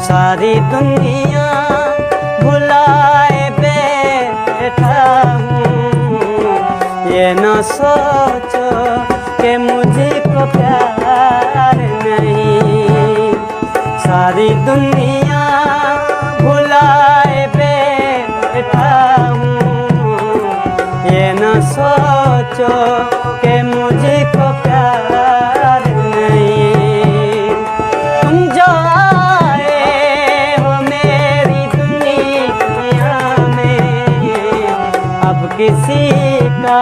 सारी दुनिया भुलाए बैठा हूँ। ये न सोचो कि मुझको प्यार नहीं। सारी दुनिया भुलाए बैठा हूँ। ये न सोचो कि मुझको प्यार नहीं। तुम जो आए हो मेरी दुनिया में, अब किसी का